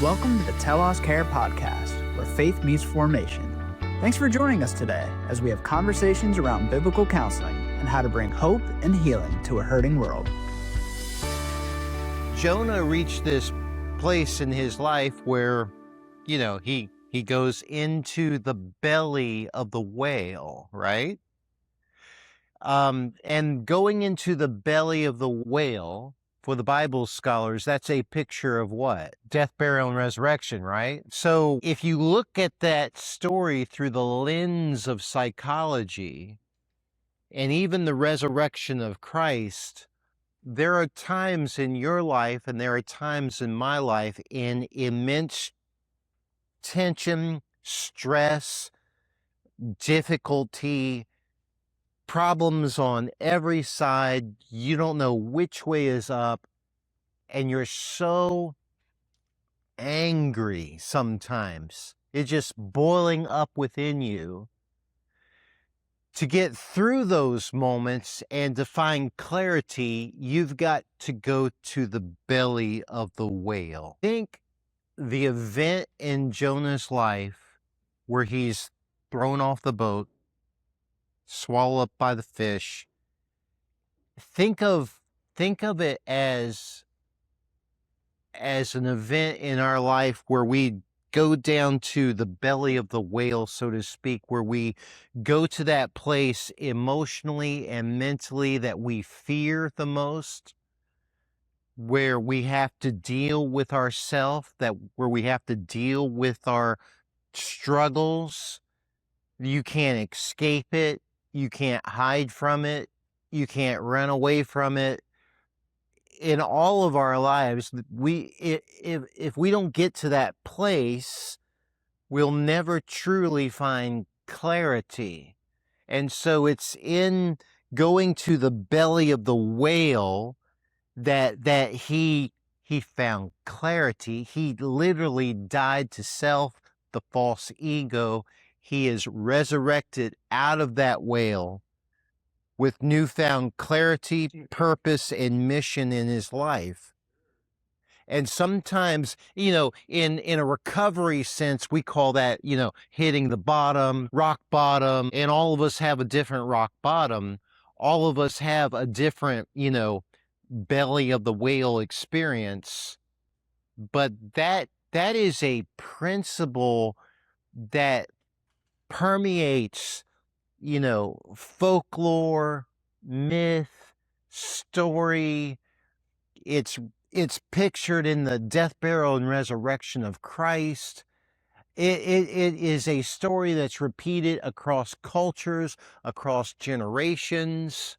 Welcome to the Telos Care Podcast, where faith meets formation. Thanks for joining us today as we have conversations around biblical counseling and how to bring hope and healing to a hurting world. Jonah reached this place in his life where, he goes into the belly of the whale, right? And going into the belly of the whale, for the Bible scholars, that's a picture of what? Death, burial, and resurrection, right? So if you look at that story through the lens of psychology and even the resurrection of Christ, there are times in your life and there are times in my life in immense tension, stress, difficulty, problems on every side. You don't know which way is up, and you're so angry sometimes. It's just boiling up within you. To get through those moments and to find clarity, you've got to go to the belly of the whale. Think the event in Jonah's life where he's thrown off the boat, swallowed up by the fish. Think of it as an event in our life where we go down to the belly of the whale, so to speak, where we go to that place emotionally and mentally that we fear the most, where we have to deal with ourselves, where we have to deal with our struggles. You can't escape it. You can't hide from it. You can't run away from it. In all of our lives, if we don't get to that place, we'll never truly find clarity. And so it's in going to the belly of the whale that he found clarity. He literally died to self, the false ego. He is resurrected out of that whale with newfound clarity, purpose, and mission in his life. And sometimes, in a recovery sense, we call that, hitting the bottom, rock bottom, and all of us have a different rock bottom. All of us have a different, belly of the whale experience. But that is a principle that permeates folklore, myth, story. It's pictured in the death, burial, and resurrection of Christ. It is a story that's repeated across cultures, across generations.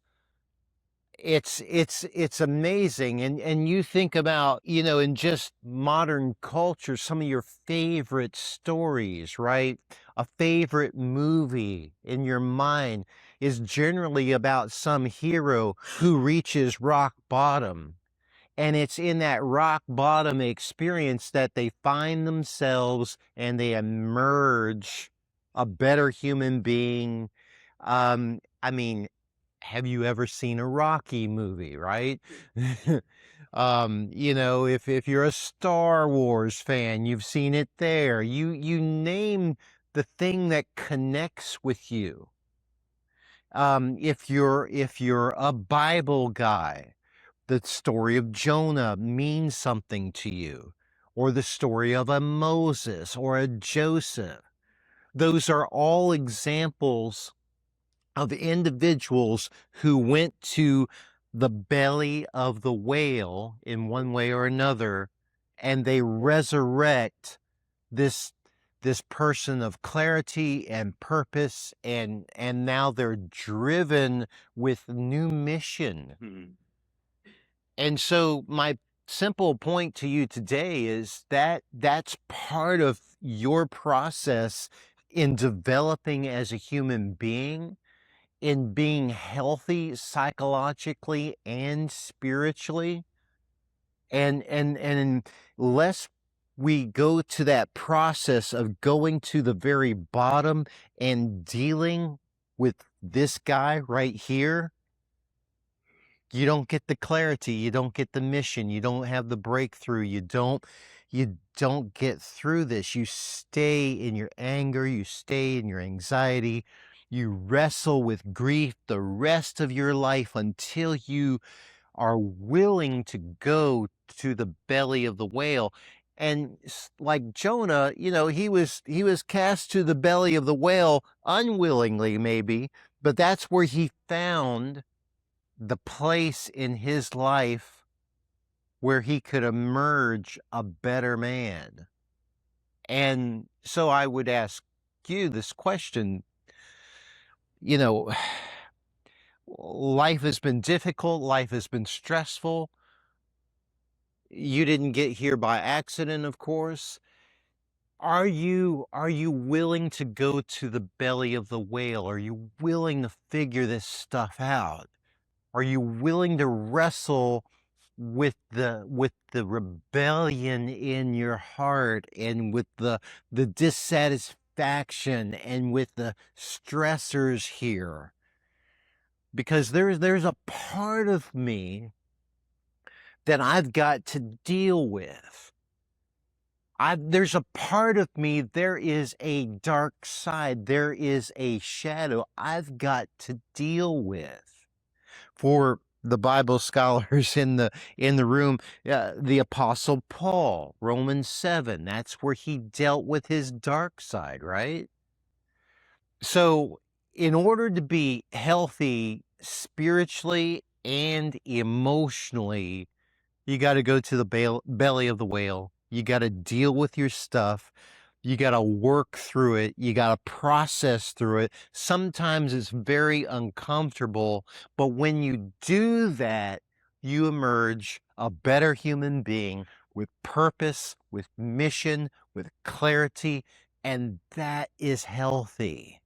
It's amazing. And you think about, in just modern culture, some of your favorite stories, right? A favorite movie in your mind is generally about some hero who reaches rock bottom. And it's in that rock bottom experience that they find themselves and they emerge a better human being. Have you ever seen a Rocky movie, right? If you're a Star Wars fan, you've seen it there. You name the thing that connects with you. If you're a Bible guy, the story of Jonah means something to you, or the story of a Moses or a Joseph. Those are all examples of individuals who went to the belly of the whale in one way or another, and they resurrect this person of clarity and purpose, and now they're driven with new mission. Mm-hmm. And so my simple point to you today is that that's part of your process in developing as a human being, in being healthy psychologically and spiritually. And unless we go to that process of going to the very bottom and dealing with this guy right here, you don't get the clarity, you don't get the mission, you don't have the breakthrough, you don't you don't get through this. You stay in your anger, you stay in your anxiety, you wrestle with grief the rest of your life until you are willing to go to the belly of the whale. And like Jonah, he was cast to the belly of the whale unwillingly, maybe, but that's where he found the place in his life where he could emerge a better man. And so I would ask you this question, life has been difficult, life has been stressful. You didn't get here by accident, of course. Are you willing to go to the belly of the whale? Are you willing to figure this stuff out? Are you willing to wrestle with the rebellion in your heart and with the dissatisfaction and with the stressors here? Because there's a part of me that I've got to deal with. There's a part of me, there is a dark side, there is a shadow I've got to deal with. For the Bible scholars in the room, the Apostle Paul, Romans 7, that's where he dealt with his dark side, right? So in order to be healthy spiritually and emotionally, you got to go to the belly of the whale. You got to deal with your stuff. You got to work through it. You got to process through it. Sometimes it's very uncomfortable, but when you do that, you emerge a better human being with purpose, with mission, with clarity, and that is healthy.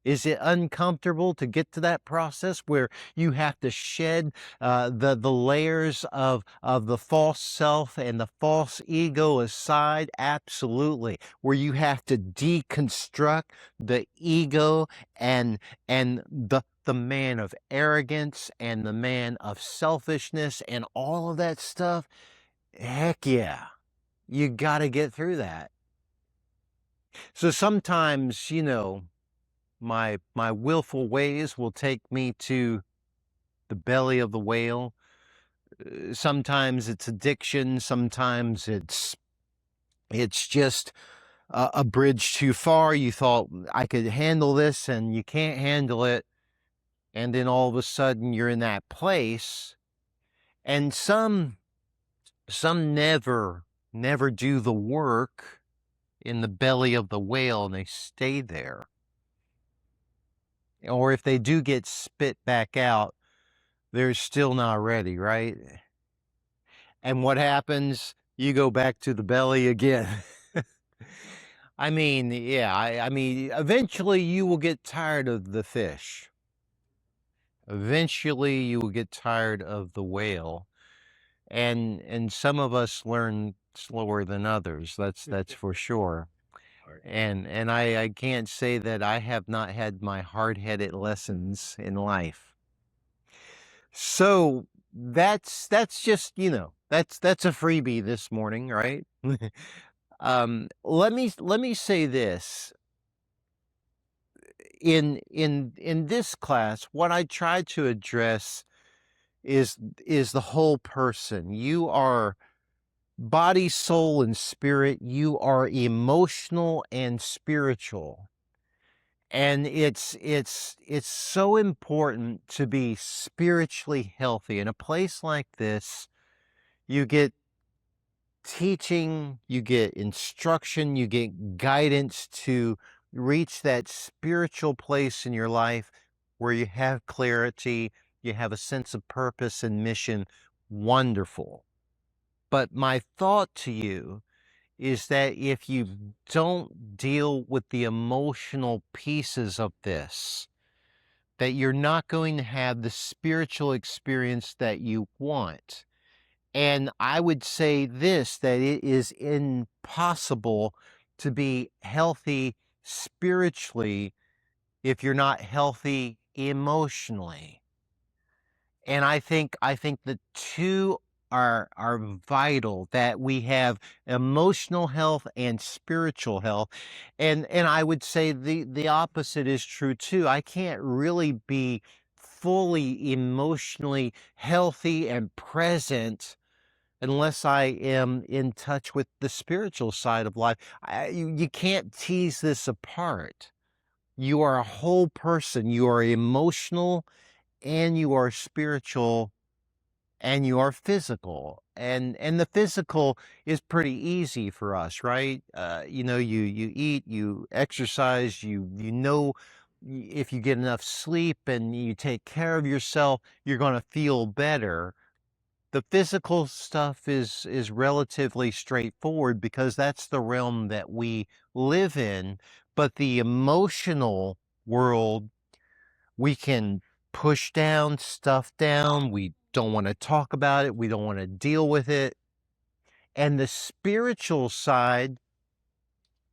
Is it uncomfortable to get to that process where you have to shed the layers of the false self and the false ego aside? Absolutely. Where you have to deconstruct the ego and the man of arrogance and the man of selfishness and all of that stuff. Heck yeah. You got to get through that. So sometimes, my willful ways will take me to the belly of the whale. Sometimes it's addiction. Sometimes it's just a bridge too far. You thought I could handle this and you can't handle it. And then all of a sudden you're in that place. And some never do the work in the belly of the whale and they stay there. Or if they do get spit back out, they're still not ready, right? And what happens? You go back to the belly again. I mean, yeah, I mean, eventually you will get tired of the fish. Eventually you will get tired of the whale. And some of us learn slower than others. That's for sure. And I can't say that I have not had my hard-headed lessons in life. So that's just, that's a freebie this morning, right? Let me say this. In this class, what I try to address is the whole person. You are body, soul, and spirit. You are emotional and spiritual. And it's so important to be spiritually healthy. In a place like this, you get teaching, you get instruction, you get guidance to reach that spiritual place in your life where you have clarity, you have a sense of purpose and mission. Wonderful. But my thought to you is that if you don't deal with the emotional pieces of this, that you're not going to have the spiritual experience that you want. And I would say this, that it is impossible to be healthy spiritually if you're not healthy emotionally. And I think the two are vital, that we have emotional health and spiritual health. And I would say the opposite is true too. I can't really be fully emotionally healthy and present unless I am in touch with the spiritual side of life. You can't tease this apart. You are a whole person. You are emotional and you are spiritual and you are physical. And the physical is pretty easy for us, right? You eat, you exercise, you know, if you get enough sleep and you take care of yourself, you're going to feel better. The physical stuff is relatively straightforward because that's the realm that we live in. But the emotional world, we can push down, stuff down. We don't want to talk about it. We don't want to deal with it. And the spiritual side,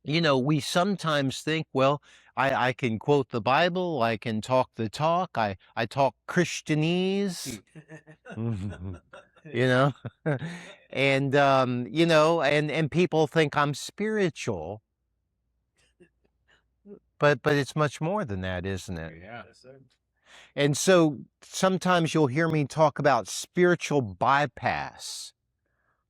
we sometimes think, well, I can quote the Bible. I can talk the talk. I talk Christianese. you know and people think I'm spiritual, but it's much more than that, isn't it? Yeah. Yes, sir. And so sometimes you'll hear me talk about spiritual bypass.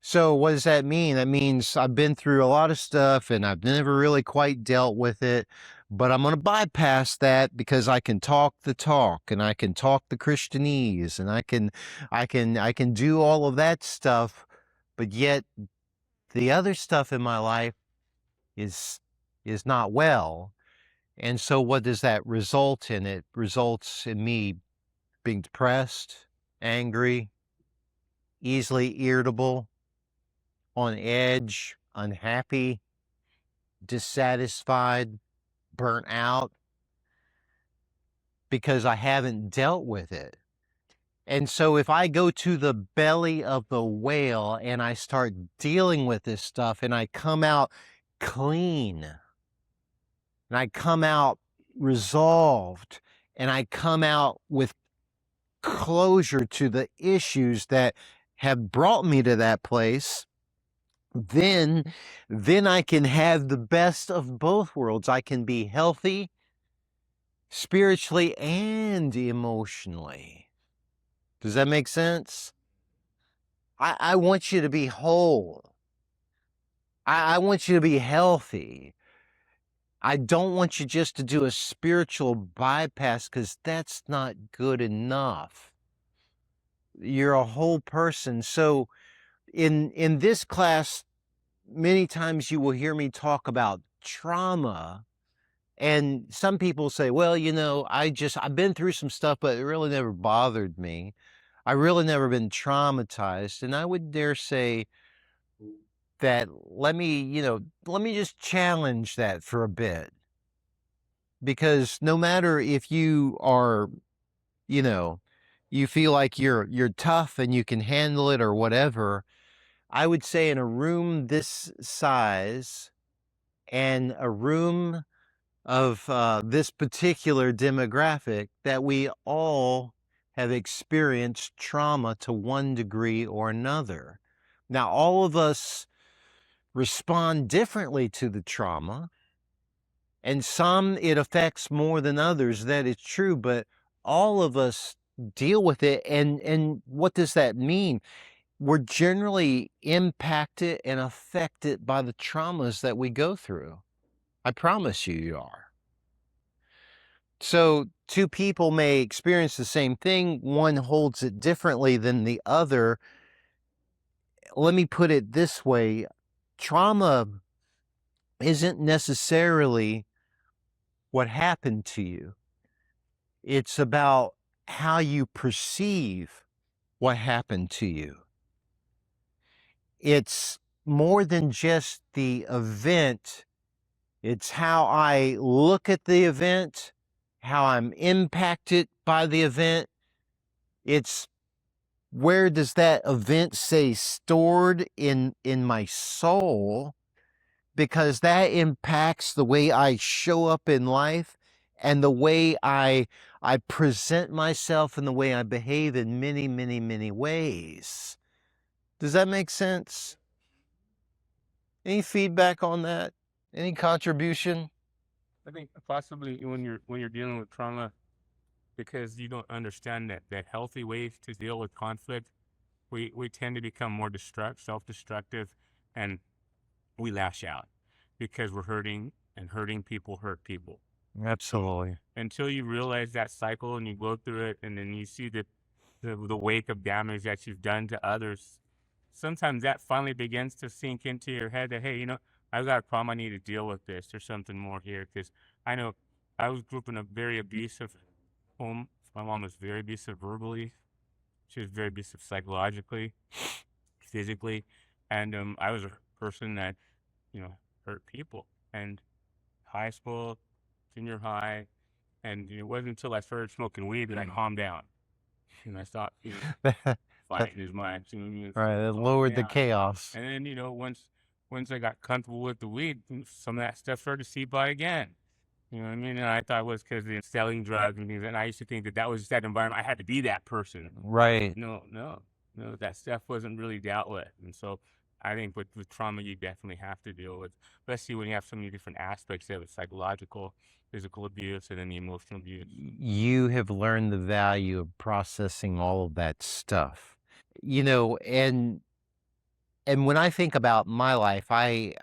So what does that mean? That means I've been through a lot of stuff and I've never really quite dealt with it, but I'm going to bypass that because I can talk the talk and I can talk the Christianese and I can do all of that stuff, but yet the other stuff in my life is not well. And so what does that result in? It results in me being depressed, angry, easily irritable, on edge, unhappy, dissatisfied, burnt out, because I haven't dealt with it. And so if I go to the belly of the whale and I start dealing with this stuff and I come out clean and I come out resolved and I come out with closure to the issues that have brought me to that place, then I can have the best of both worlds. I can be healthy spiritually and emotionally. Does that make sense? I want you to be whole. I want you to be healthy. I don't want you just to do a spiritual bypass, because that's not good enough. You're a whole person. So in this class, many times you will hear me talk about trauma. And some people say, well, I've been through some stuff, but it really never bothered me. I really never been traumatized. And I would dare say that let me just challenge that for a bit. Because no matter if you are, you feel like you're tough and you can handle it or whatever, I would say in a room this size and a room of this particular demographic, that we all have experienced trauma to one degree or another. Now, all of us respond differently to the trauma, and some it affects more than others. That is true, but all of us deal with it. And what does that mean? We're generally impacted and affected by the traumas that we go through. I promise you are. So two people may experience the same thing. One holds it differently than the other. Let me put it this way. Trauma isn't necessarily what happened to you. It's about how you perceive what happened to you. It's more than just the event. It's how I look at the event, how I'm impacted by the event. It's where does that event say stored in my soul, because that impacts the way I show up in life and the way I present myself and the way I behave in many, many, many ways. Does that make sense? Any feedback on that? Any contribution? I think possibly when you're dealing with trauma, because you don't understand that healthy ways to deal with conflict, we tend to become more self-destructive, and we lash out because we're hurting, and hurting people hurt people. Absolutely. Until you realize that cycle and you go through it, and then you see the wake of damage that you've done to others, sometimes that finally begins to sink into your head that, hey, I've got a problem. I need to deal with this. There's something more here, because I know I grew up in a very abusive home. My mom was very abusive verbally. She was very abusive psychologically, physically, and I was a person that hurt people. And high school, junior high, and it wasn't until I started smoking weed that I calmed down, and I stopped fighting his mind. Right, it lowered the chaos. And then once I got comfortable with the weed, some of that stuff started to seep out again. You know what I mean? And I thought it was because of selling drugs and things. And I used to think that was just that environment. I had to be that person. Right. No, that stuff wasn't really dealt with. And so I think with trauma, you definitely have to deal with, especially when you have so many different aspects of it: psychological, physical abuse, and then the emotional abuse. You have learned the value of processing all of that stuff. And when I think about my life, I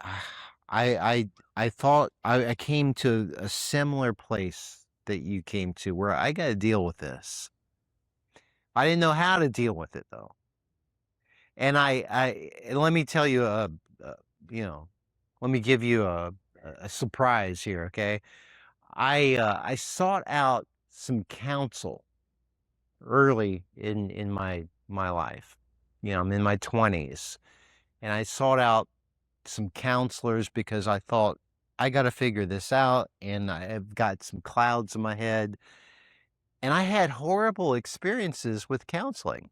thought I came to a similar place that you came to, where I got to deal with this. I didn't know how to deal with it, though. And let me tell you, let me give you a surprise here, okay? I sought out some counsel early in my life. I'm in my 20s, and I sought out some counselors because I thought, I got to figure this out, and I've got some clouds in my head. And I had horrible experiences with counseling.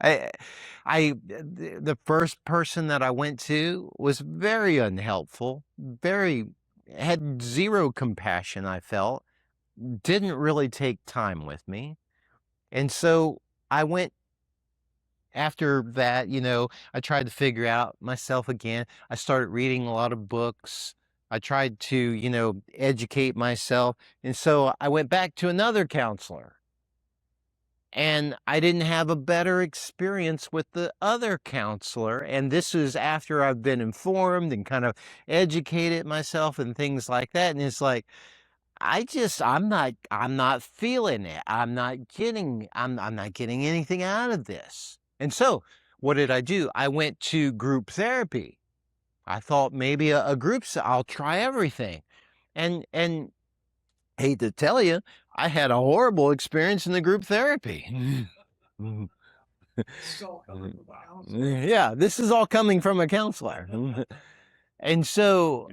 The first person that I went to was very unhelpful, had zero compassion, I felt, didn't really take time with me. And so I went. After that, I tried to figure out myself again. I started reading a lot of books. I tried to, educate myself. And so I went back to another counselor. And I didn't have a better experience with the other counselor. And this is after I've been informed and kind of educated myself and things like that. And it's like, I'm not feeling it. I'm not getting anything out of this. And so what did I do? I went to group therapy. I thought maybe a group, I'll try everything. And hate to tell you, I had a horrible experience in the group therapy. Yeah, this is all coming from a counselor. And so,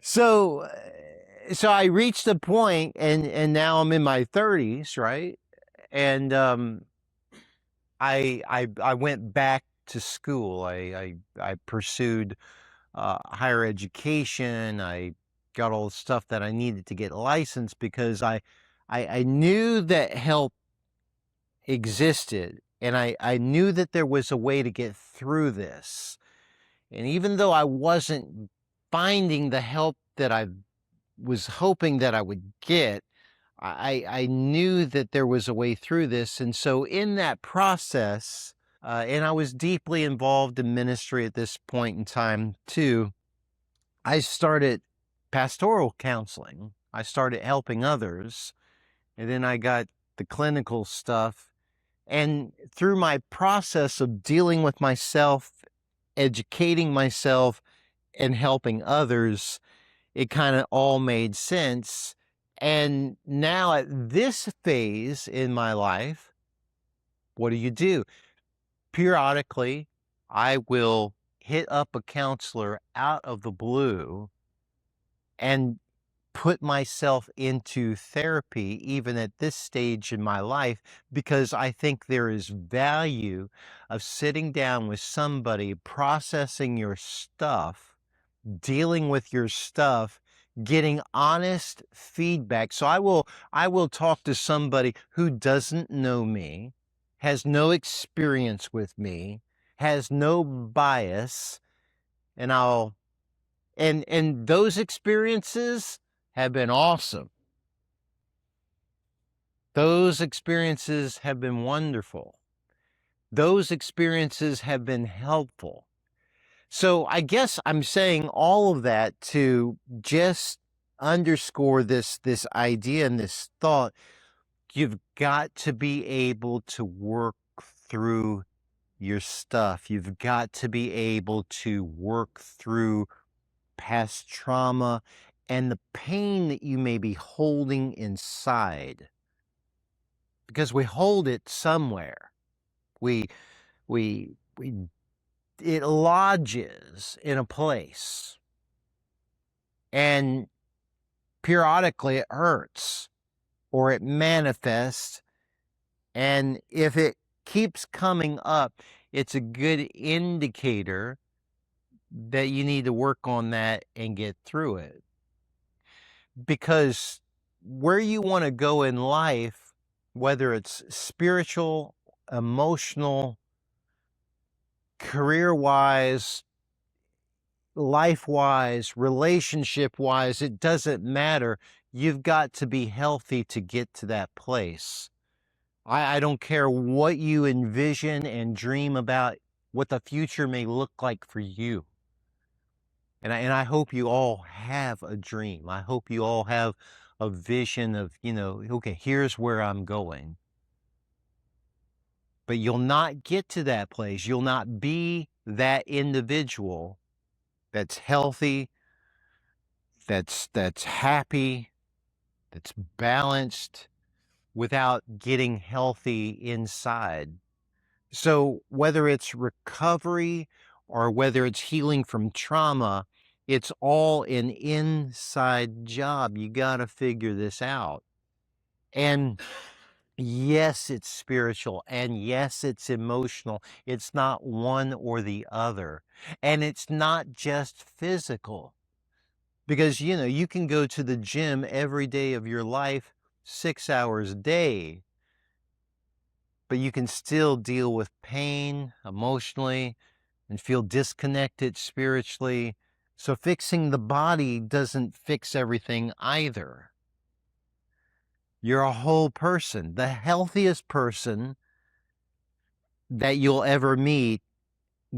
so I reached a point, and now I'm in my 30s, right? And I went back to school. I pursued higher education. I got all the stuff that I needed to get licensed, because I knew that help existed, and I knew that there was a way to get through this. And even though I wasn't finding the help that I was hoping that I would get, I knew that there was a way through this. And so in that process, and I was deeply involved in ministry at this point in time too, I started pastoral counseling. I started helping others, and then I got the clinical stuff. And through my process of dealing with myself, educating myself, and helping others, it kind of all made sense. And now at this phase in my life, what do? Periodically, I will hit up a counselor out of the blue and put myself into therapy, even at this stage in my life, because I think there is value of sitting down with somebody, processing your stuff, dealing with your stuff, getting honest feedback. So I will talk to somebody who doesn't know me, has no experience with me, has no bias, and and those experiences have been awesome. Those experiences have been wonderful. Those experiences have been helpful. So I guess I'm saying all of that to just underscore this idea and this thought. You've got to be able to work through your stuff. You've got to be able to work through past trauma and the pain that you may be holding inside, because we hold it somewhere. We it lodges in a place, and periodically it hurts or it manifests. And if it keeps coming up, it's a good indicator that you need to work on that and get through it. Because where you want to go in life, whether it's spiritual, emotional, career-wise, life-wise, relationship-wise, it doesn't matter. You've got to be healthy to get to that place. I don't care what you envision and dream about, what the future may look like for you. And I hope you all have a dream. I hope you all have a vision of, okay, here's where I'm going. But you'll not get to that place. You'll not be that individual that's healthy, that's happy, that's balanced, without getting healthy inside. So whether it's recovery or whether it's healing from trauma, it's all an inside job. You got to figure this out. And yes, it's spiritual, and yes, it's emotional. It's not one or the other. And it's not just physical. Because, you can go to the gym every day of your life, 6 hours a day, but you can still deal with pain emotionally and feel disconnected spiritually. So fixing the body doesn't fix everything either. You're a whole person. The healthiest person that you'll ever meet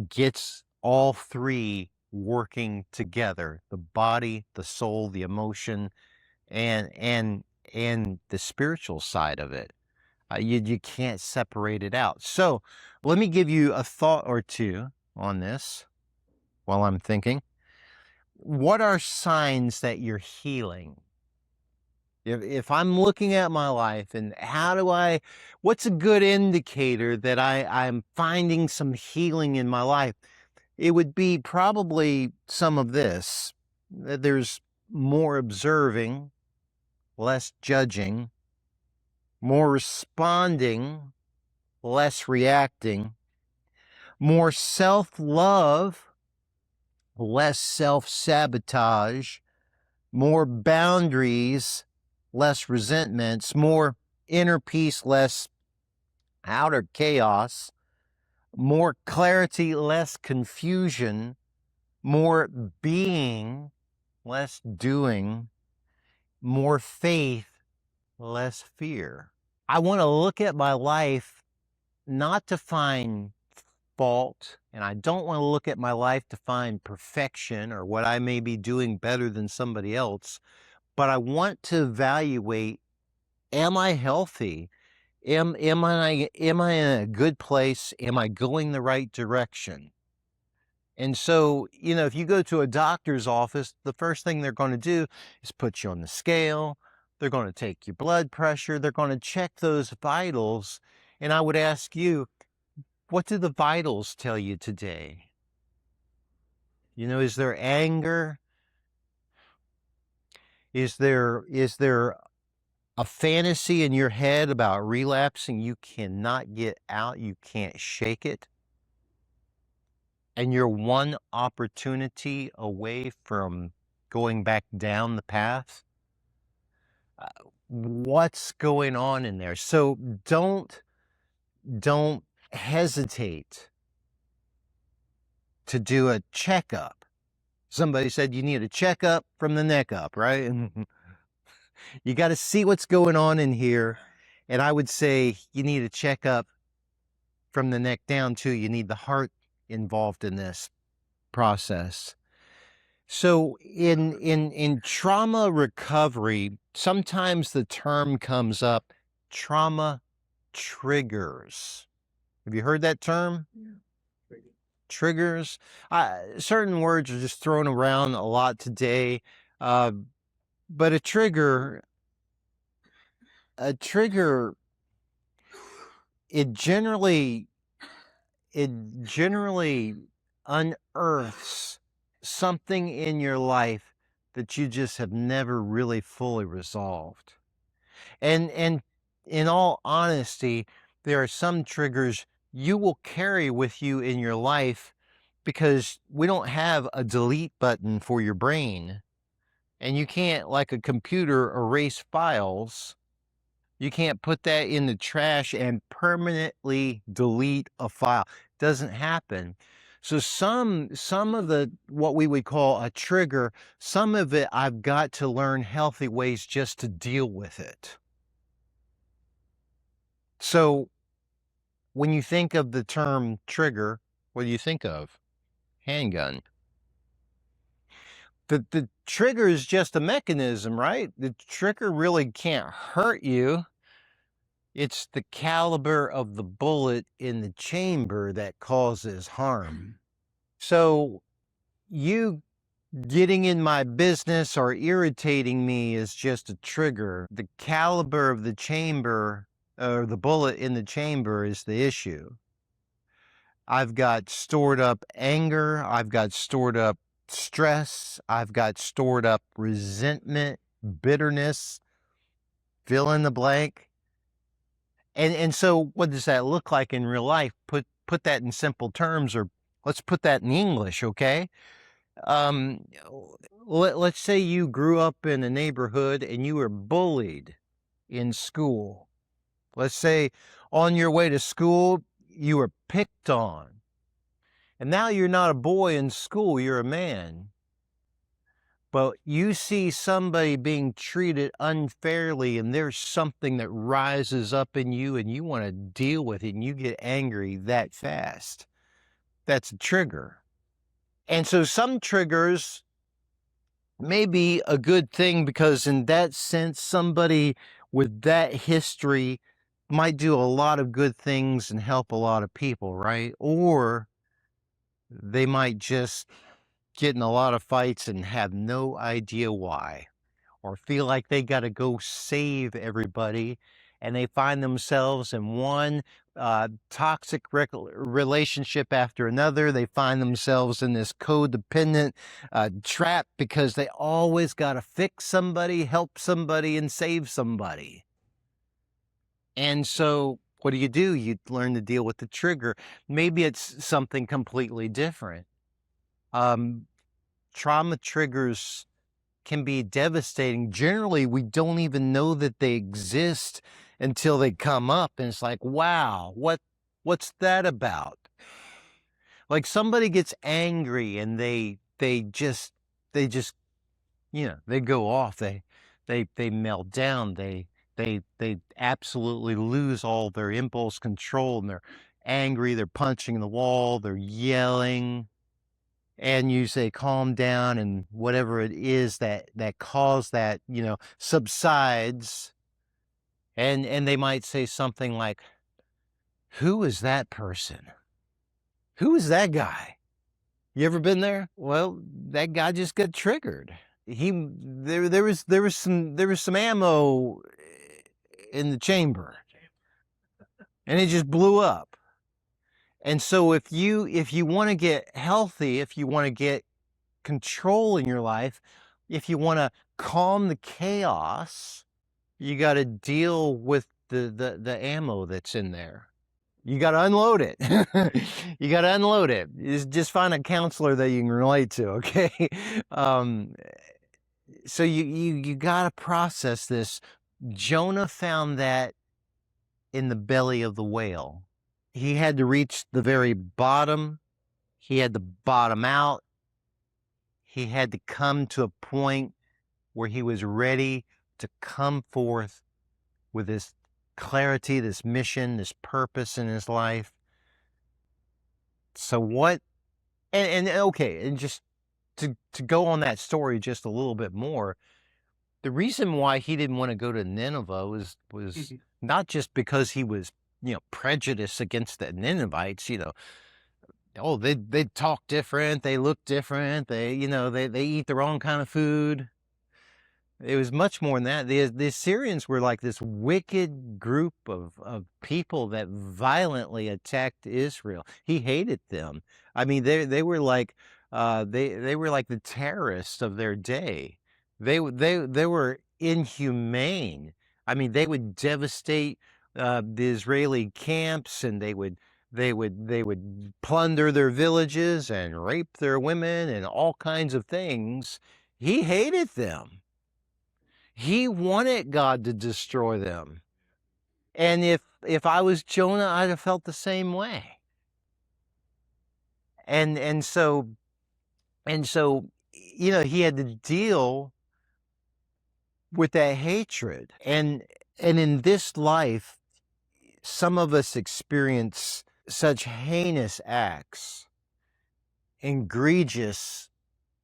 gets all three working together: the body, the soul, the emotion, and the spiritual side of it. You can't separate it out. So let me give you a thought or two on this while I'm thinking. What are signs that you're healing? If I'm looking at my life, and what's a good indicator that I'm finding some healing in my life? It would be probably some of this. That there's more observing, less judging, more responding, less reacting, more self-love, less self-sabotage, more boundaries, less resentments, more inner peace, less outer chaos, more clarity, less confusion, more being, less doing, more faith, less fear. I want to look at my life not to find fault, and I don't want to look at my life to find perfection or what I may be doing better than somebody else, but I want to evaluate, am I healthy? Am I in a good place? Am I going the right direction? And so, if you go to a doctor's office, the first thing they're going to do is put you on the scale. They're going to take your blood pressure. They're going to check those vitals. And I would ask you, what do the vitals tell you today? Is there anger? Is there a fantasy in your head about relapsing? You cannot get out. You can't shake it. And you're one opportunity away from going back down the path. What's going on in there? So don't hesitate to do a checkup. Somebody said you need a checkup from the neck up, right? You got to see what's going on in here. And I would say you need a checkup from the neck down too. You need the heart involved in this process. So in trauma recovery, sometimes the term comes up, trauma triggers. Have you heard that term? Yeah. Triggers. Certain words are just thrown around a lot today. But a trigger, it generally unearths something in your life that you just have never really fully resolved. And in all honesty, there are some triggers you will carry with you in your life because we don't have a delete button for your brain. And you can't, like a computer, erase files. You can't put that in the trash and permanently delete a file. Doesn't happen. So some of the, what we would call a trigger, some of it I've got to learn healthy ways just to deal with it. So when you think of the term trigger, what do you think of? Handgun. The trigger is just a mechanism, right? The trigger really can't hurt you. It's the caliber of the bullet in the chamber that causes harm. So you getting in my business or irritating me is just a trigger. The caliber of the chamber, or the bullet in the chamber, is the issue. I've got stored up anger. I've got stored up stress. I've got stored up resentment, bitterness, fill in the blank. And so what does that look like in real life? Put that in simple terms, or let's put that in English, okay? Let's say you grew up in a neighborhood and you were bullied in school. Let's say on your way to school, you were picked on. And now you're not a boy in school, you're a man. But you see somebody being treated unfairly, and there's something that rises up in you and you want to deal with it, and you get angry that fast. That's a trigger. And so some triggers may be a good thing because in that sense, somebody with that history might do a lot of good things and help a lot of people, right? Or they might just get in a lot of fights and have no idea why, or feel like they got to go save everybody, and they find themselves in one toxic relationship after another. They find themselves in this codependent trap because they always got to fix somebody, help somebody, and save somebody. And so what do? You learn to deal with the trigger. Maybe it's something completely different. Trauma triggers can be devastating. Generally, we don't even know that they exist until they come up, and it's like, wow, what's that about? Like somebody gets angry and they just they go off. They melt down. They absolutely lose all their impulse control, and they're angry. They're punching the wall. They're yelling. And you say, calm down, and whatever it is that caused that, subsides. And they might say something like, who is that person? Who is that guy? You ever been there? Well, that guy just got triggered. There was some ammo in the chamber, and it just blew up. And so if you want to get healthy, if you want to get control in your life, if you want to calm the chaos, you got to deal with the ammo that's in there. You got to unload it. You got to unload it. Just find a counselor that you can relate to, okay? so you got to process this. Jonah found that in the belly of the whale. He had to reach the very bottom. He had to bottom out. He had to come to a point where he was ready to come forth with this clarity, this mission, this purpose in his life. So what, and okay, and just to go on that story just a little bit more, the reason why he didn't want to go to Nineveh was not just because he was, prejudiced against the Ninevites, oh, they talk different, they look different, they eat the wrong kind of food. It was much more than that. The Assyrians were like this wicked group of people that violently attacked Israel. He hated them. I mean, they were like they were like the terrorists of their day. They were inhumane. I mean, they would devastate the Israeli camps, and they would plunder their villages and rape their women and all kinds of things. He hated them. He wanted God to destroy them. And if I was Jonah, I'd have felt the same way. And so he had to deal with that hatred. And in this life, some of us experience such heinous acts, egregious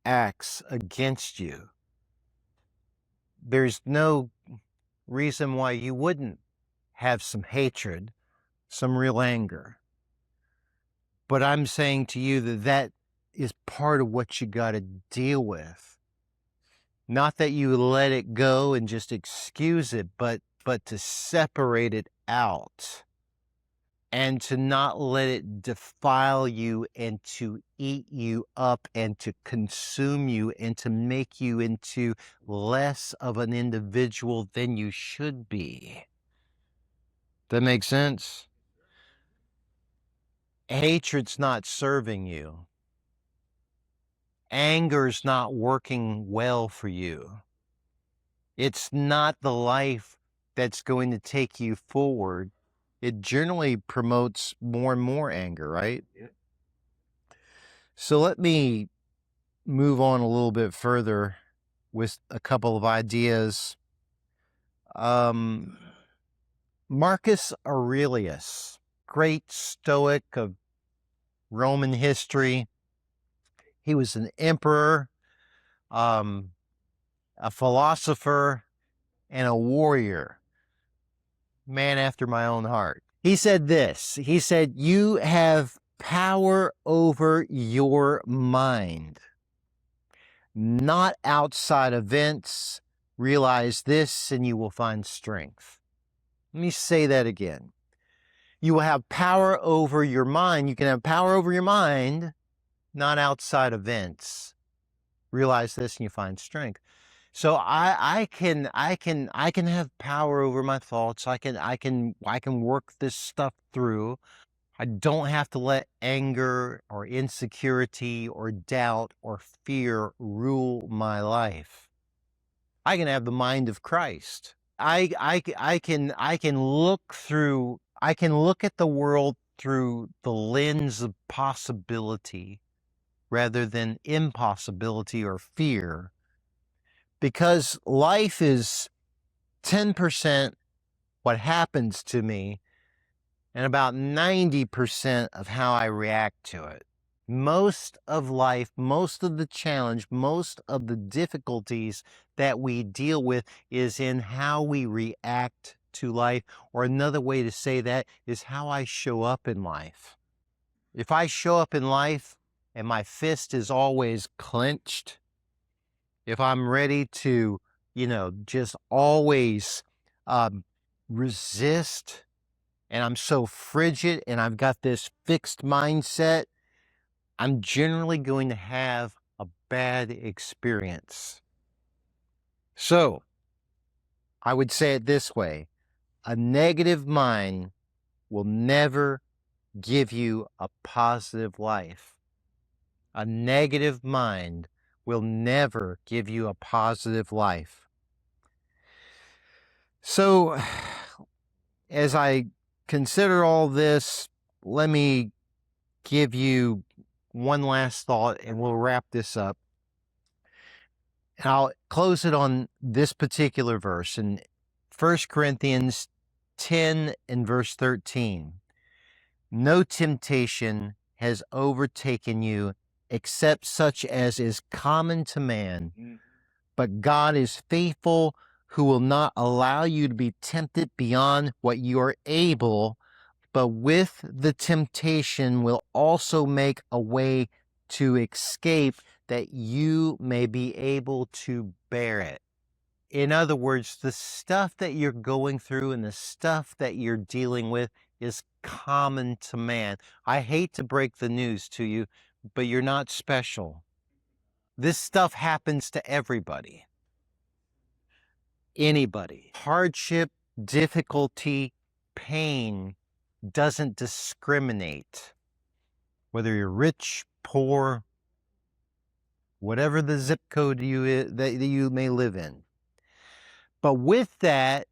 acts against you. There's no reason why you wouldn't have some hatred, some real anger. But I'm saying to you that is part of what you got to deal with. Not that you let it go and just excuse it, but to separate it out and to not let it defile you and to eat you up and to consume you and to make you into less of an individual than you should be. That makes sense? Hatred's not serving you. Anger's not working well for you. It's not the life that's going to take you forward. It generally promotes more and more anger, right? Yeah. So let me move on a little bit further with a couple of ideas. Marcus Aurelius, great Stoic of Roman history. He was an emperor, a philosopher, and a warrior. Man after my own heart. He said this. He said, you have power over your mind, not outside events. Realize this and you will find strength. Let me say that again. You will have power over your mind. You can have power over your mind, not outside events. Realize this and you find strength. So I can have power over my thoughts. I can work this stuff through. I don't have to let anger or insecurity or doubt or fear rule my life. I can have the mind of Christ. I can look at the world through the lens of possibility rather than impossibility or fear. Because life is 10% what happens to me and about 90% of how I react to it. Most of life, most of the challenge, most of the difficulties that we deal with is in how we react to life, or another way to say that is how I show up in life. If I show up in life and my fist is always clenched, if I'm ready to, just always resist, and I'm so frigid and I've got this fixed mindset, I'm generally going to have a bad experience. So, I would say it this way. A negative mind will never give you a positive life. A negative mind will never give you a positive life. So, as I consider all this, let me give you one last thought and we'll wrap this up. And I'll close it on this particular verse in 1 Corinthians 10 and verse 13. No temptation has overtaken you except such as is common to man. But God is faithful, who will not allow you to be tempted beyond what you are able, but with the temptation will also make a way to escape, that you may be able to bear it. In other words, the stuff that you're going through and the stuff that you're dealing with is common to man. I hate to break the news to you, but you're not special. This stuff happens to everybody. Anybody. Hardship, difficulty, pain doesn't discriminate. Whether you're rich, poor, whatever the zip code that you may live in. But with that,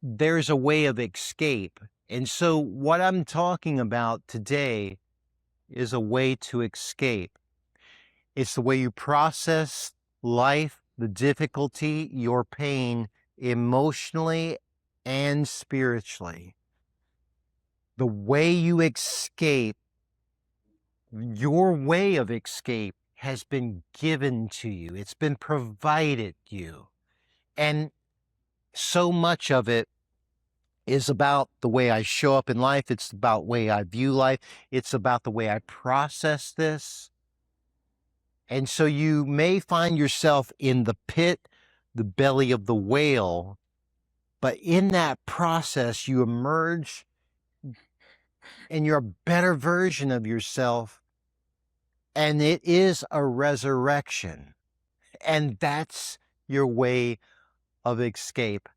there's a way of escape. And so what I'm talking about today is a way to escape. It's the way you process life, the difficulty, your pain, emotionally and spiritually. The way you escape, your way of escape has been given to you. It's been provided you. And so much of it is about the way I show up in life. It's about the way I view life. It's about the way I process this. And so you may find yourself in the pit, the belly of the whale, but in that process, you emerge and you're a better version of yourself. And it is a resurrection. And that's your way of escape.